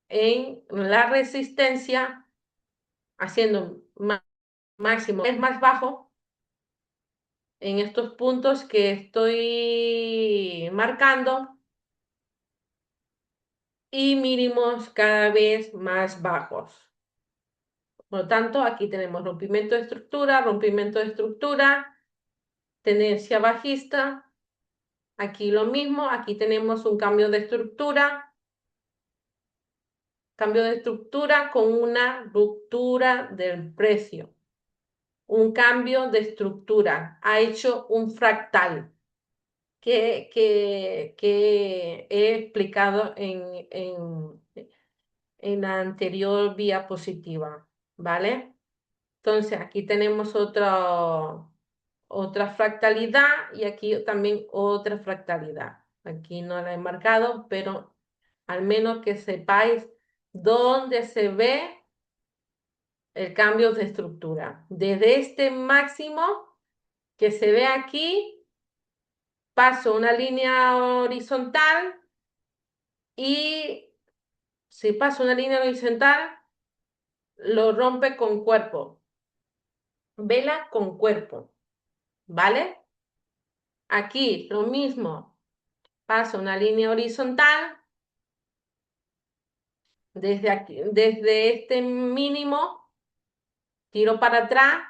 en la resistencia, haciendo máximo es más bajo en estos puntos que estoy marcando, y mínimos cada vez más bajos. Por lo tanto, aquí tenemos rompimiento de estructura, tendencia bajista. Aquí lo mismo, aquí tenemos un cambio de estructura con una ruptura del precio. Un cambio de estructura, ha hecho un fractal que he explicado en la anterior diapositiva, ¿vale? Entonces aquí tenemos otra fractalidad y aquí también otra fractalidad. Aquí no la he marcado, pero al menos que sepáis dónde se ve el cambio de estructura. Desde este máximo que se ve aquí, paso una línea horizontal y si paso una línea horizontal, lo rompe con cuerpo. Vela con cuerpo, ¿vale? Aquí lo mismo, paso una línea horizontal desde aquí, desde este mínimo, tiro para atrás,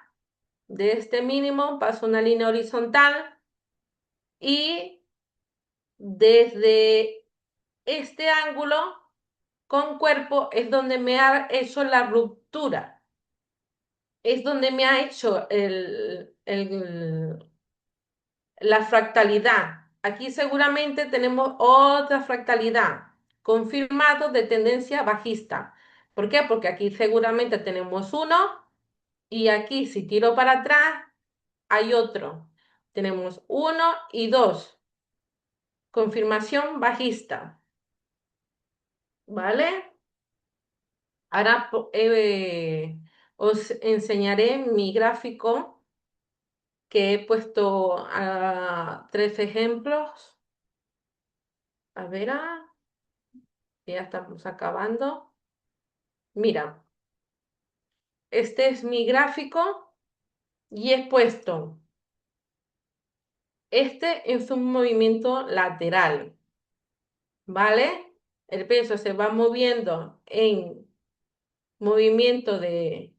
de este mínimo paso una línea horizontal y desde este ángulo con cuerpo es donde me ha hecho la ruptura, es donde me ha hecho la fractalidad. Aquí seguramente tenemos otra fractalidad, confirmado de tendencia bajista. ¿Por qué? Porque aquí seguramente tenemos uno y aquí si tiro para atrás hay otro. Tenemos uno y dos. Confirmación bajista. ¿Vale? Ahora os enseñaré mi gráfico que he puesto a 3 ejemplos. A ver, ya estamos acabando. Mira, este es mi gráfico y he puesto este es un movimiento lateral, ¿vale? El peso se va moviendo en movimiento de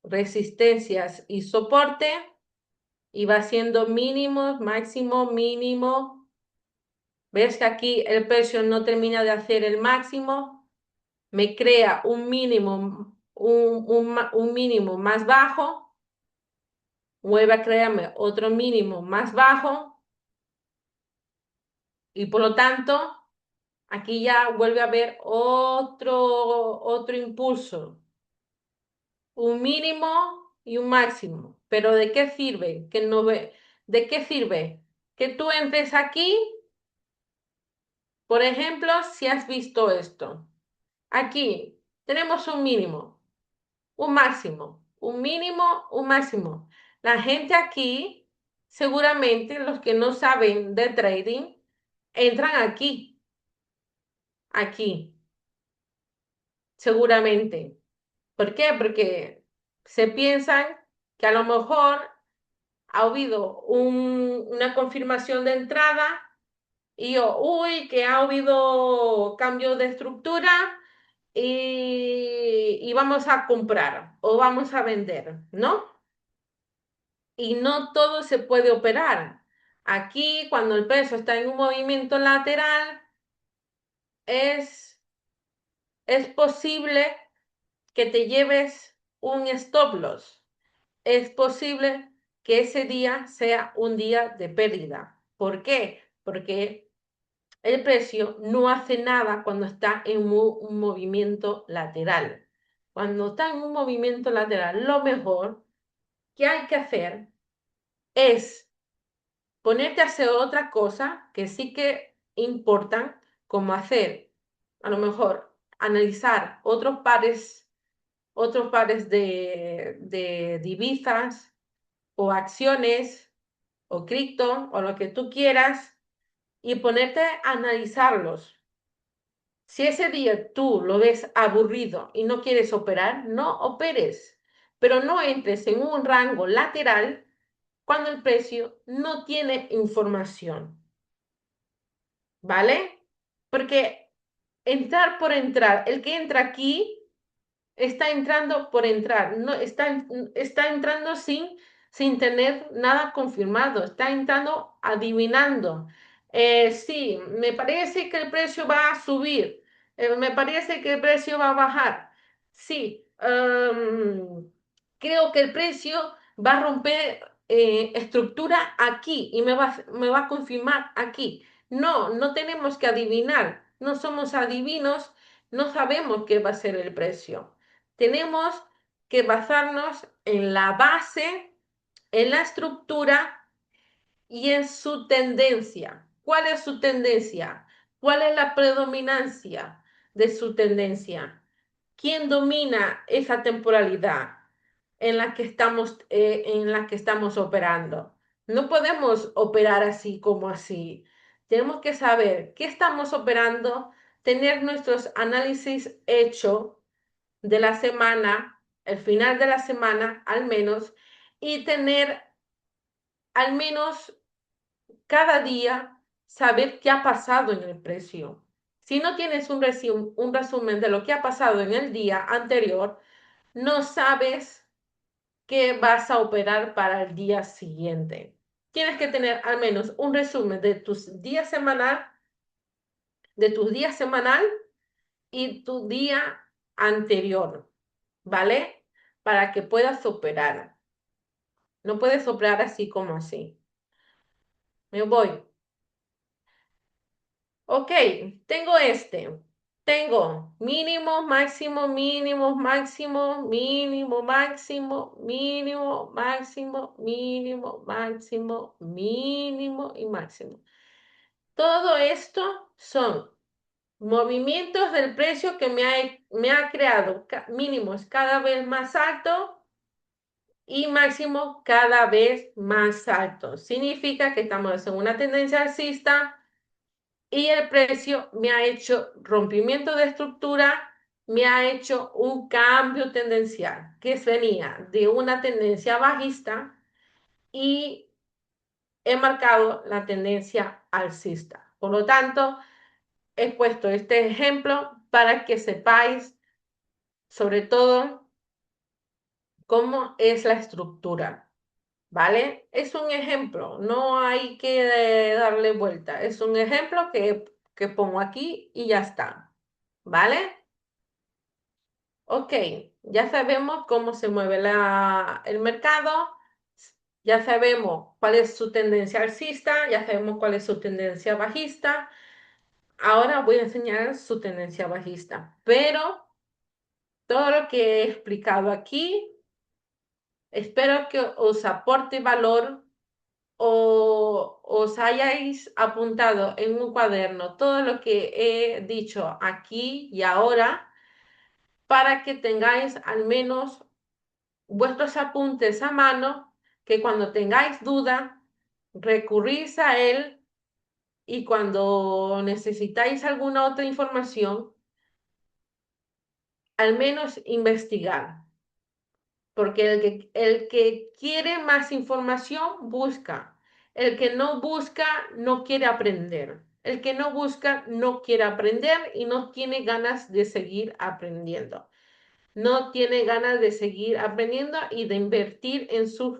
resistencias y soporte y va haciendo mínimos, máximo, mínimo. ¿Ves que aquí el precio no termina de hacer el máximo? Me crea un mínimo, un mínimo más bajo, vuelve a crearme otro mínimo más bajo y por lo tanto aquí ya vuelve a haber otro impulso, un mínimo y un máximo. Pero ¿de qué sirve? Que no ve, ¿de qué sirve? Que tú entres aquí, por ejemplo, si has visto esto. Aquí tenemos un mínimo, un máximo, un mínimo, un máximo. La gente aquí, seguramente los que no saben de trading, entran aquí, seguramente. ¿Por qué? Porque se piensan que a lo mejor ha habido una confirmación de entrada y yo, uy, que ha habido cambio de estructura y vamos a comprar o vamos a vender, ¿no? Y no todo se puede operar. Aquí, cuando el peso está en un movimiento lateral, es, es posible que te lleves un stop loss. Es posible que ese día sea un día de pérdida. ¿Por qué? Porque el precio no hace nada cuando está en un movimiento lateral. Cuando está en un movimiento lateral, lo mejor que hay que hacer es ponerte a hacer otra cosa que sí que importan, como hacer, a lo mejor, analizar otros pares de divisas o acciones o cripto o lo que tú quieras y ponerte a analizarlos. Si ese día tú lo ves aburrido y no quieres operar, no operes, pero no entres en un rango lateral cuando el precio no tiene información, ¿vale? Porque entrar por entrar, el que entra aquí está entrando por entrar, no está entrando sin tener nada confirmado, está entrando adivinando. Sí, me parece que el precio va a subir, me parece que el precio va a bajar. Sí, creo que el precio va a romper estructura aquí y me va a confirmar aquí. No, no tenemos que adivinar, no somos adivinos, no sabemos qué va a ser el precio. Tenemos que basarnos en la base, en la estructura y en su tendencia. ¿Cuál es su tendencia? ¿Cuál es la predominancia de su tendencia? ¿quién domina esa temporalidad en la que estamos operando? No podemos operar así como así. Tenemos que saber qué estamos operando, tener nuestros análisis hechos de la semana, el final de la semana al menos, y tener al menos cada día saber qué ha pasado en el precio. Si no tienes un resumen de lo que ha pasado en el día anterior, no sabes qué vas a operar para el día siguiente. Tienes que tener al menos un resumen de tus días semanal y tu día anterior, ¿vale? Para que puedas operar. No puedes operar así como así. Me voy. Ok, tengo este. Tengo mínimo, máximo, mínimo, máximo, mínimo, máximo, mínimo, máximo, mínimo, máximo, mínimo y máximo. Todo esto son movimientos del precio que me ha creado mínimos cada vez más alto y máximo cada vez más alto. Significa que estamos en una tendencia alcista y el precio me ha hecho rompimiento de estructura, me ha hecho un cambio tendencial, que venía de una tendencia bajista y he marcado la tendencia alcista. Por lo tanto, he puesto este ejemplo para que sepáis sobre todo cómo es la estructura, ¿vale? Es un ejemplo, no hay que darle vuelta, es un ejemplo que pongo aquí y ya está, ¿vale? Ok, ya sabemos cómo se mueve el mercado, ya sabemos cuál es su tendencia alcista, ya sabemos cuál es su tendencia bajista. Ahora voy a enseñar su tendencia bajista, pero todo lo que he explicado aquí, espero que os aporte valor o os hayáis apuntado en un cuaderno todo lo que he dicho aquí y ahora para que tengáis al menos vuestros apuntes a mano, que cuando tengáis duda, recurrís a él y cuando necesitáis alguna otra información, al menos investigar. Porque el que quiere más información busca. El que no busca no quiere aprender. El que no busca no quiere aprender y no tiene ganas de seguir aprendiendo. No tiene ganas de seguir aprendiendo y de invertir en sus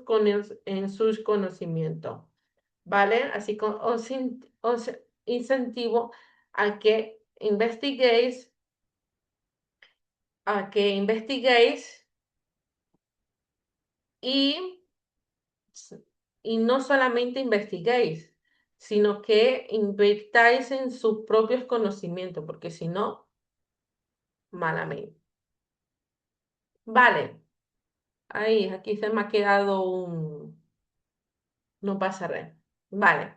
conocimientos. ¿Vale? Así que os incentivo a que investiguéis, a que investiguéis y y no solamente investiguéis, sino que invirtáis en sus propios conocimientos, porque si no, malamente. Vale, ahí, aquí se me ha quedado no pasa red. Vale,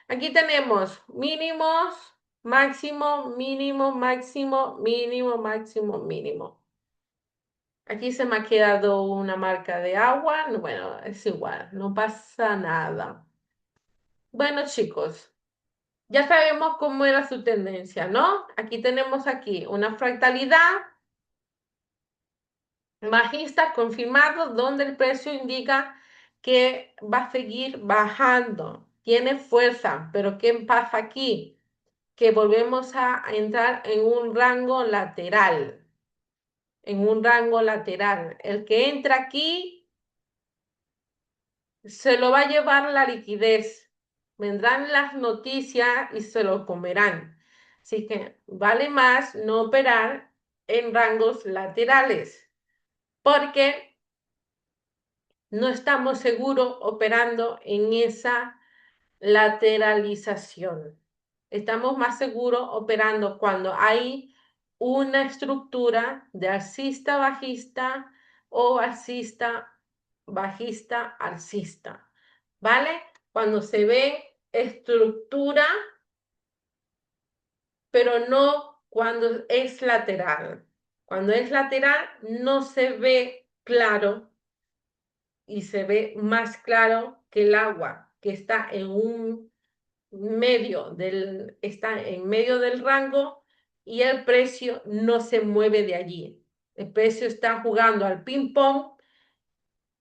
aquí tenemos mínimos, máximo, mínimo, máximo, mínimo, máximo, mínimo. Aquí se me ha quedado una marca de agua, bueno, es igual, no pasa nada. Bueno, chicos. Ya sabemos cómo era su tendencia, ¿no? Aquí tenemos una fractalidad bajista confirmado donde el precio indica que va a seguir bajando. Tiene fuerza, pero ¿qué pasa aquí? Que volvemos a entrar en un rango lateral, en un rango lateral. El que entra aquí se lo va a llevar la liquidez. Vendrán las noticias y se lo comerán. Así que vale más no operar en rangos laterales, porque no estamos seguros operando en esa lateralización. Estamos más seguros operando cuando hay una estructura de alcista bajista o alcista bajista alcista, ¿vale? Cuando se ve estructura, pero no cuando es lateral. Cuando es lateral no se ve claro y se ve más claro que el agua que está en un está en medio del rango y el precio no se mueve de allí. El precio está jugando al ping pong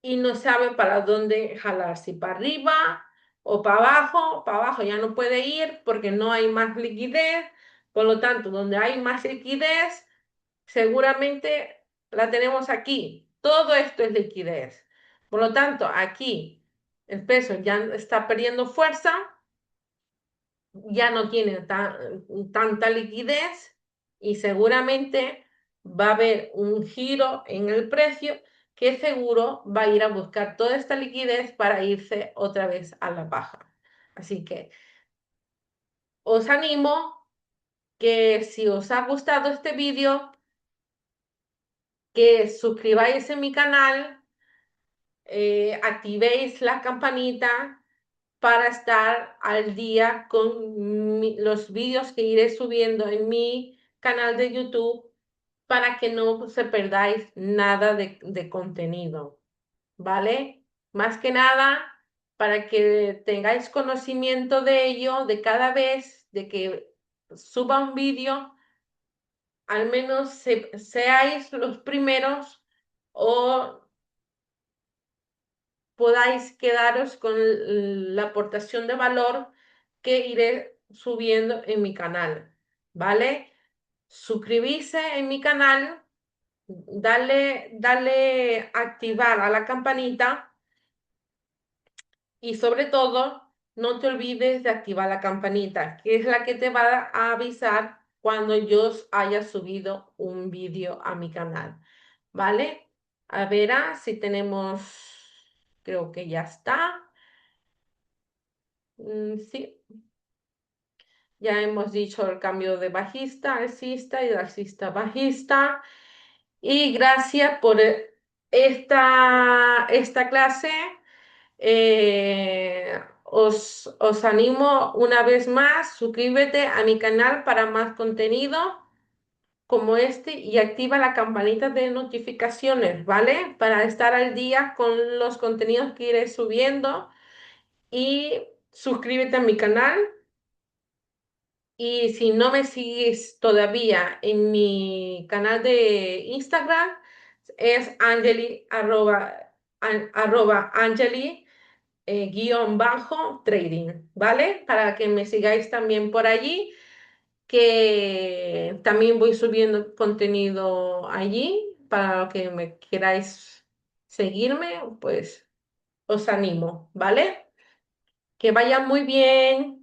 y no sabe para dónde jalar, si para arriba o para abajo ya no puede ir porque no hay más liquidez, por lo tanto, donde hay más liquidez, seguramente la tenemos aquí. Todo esto es liquidez. Por lo tanto, aquí el peso ya está perdiendo fuerza, ya no tiene tanta liquidez y seguramente va a haber un giro en el precio que seguro va a ir a buscar toda esta liquidez para irse otra vez a la baja. Así que os animo que si os ha gustado este vídeo, que suscribáis en mi canal, activéis la campanita para estar al día con los vídeos que iré subiendo en mi canal de YouTube para que no se perdáis nada de contenido, ¿vale? Más que nada, para que tengáis conocimiento de ello, de cada vez de que suba un vídeo, al menos seáis los primeros o podáis quedaros con la aportación de valor que iré subiendo en mi canal, ¿vale? Suscribirse en mi canal, dale activar a la campanita y sobre todo no te olvides de activar la campanita, que es la que te va a avisar cuando yo haya subido un vídeo a mi canal, ¿vale? A ver, si tenemos, creo que ya está. Sí, ya hemos dicho el cambio de bajista, alcista y de alcista a bajista. Y gracias por esta clase. Os animo una vez más, suscríbete a mi canal para más contenido como este y activa la campanita de notificaciones, ¿vale? Para estar al día con los contenidos que iré subiendo y suscríbete a mi canal. Y si no me sigues todavía en mi canal de Instagram, es Angeli, arroba Angeli, guión bajo trading, ¿vale? Para que me sigáis también por allí, que también voy subiendo contenido allí. Para que me queráis seguirme, pues os animo, ¿vale? Que vaya muy bien.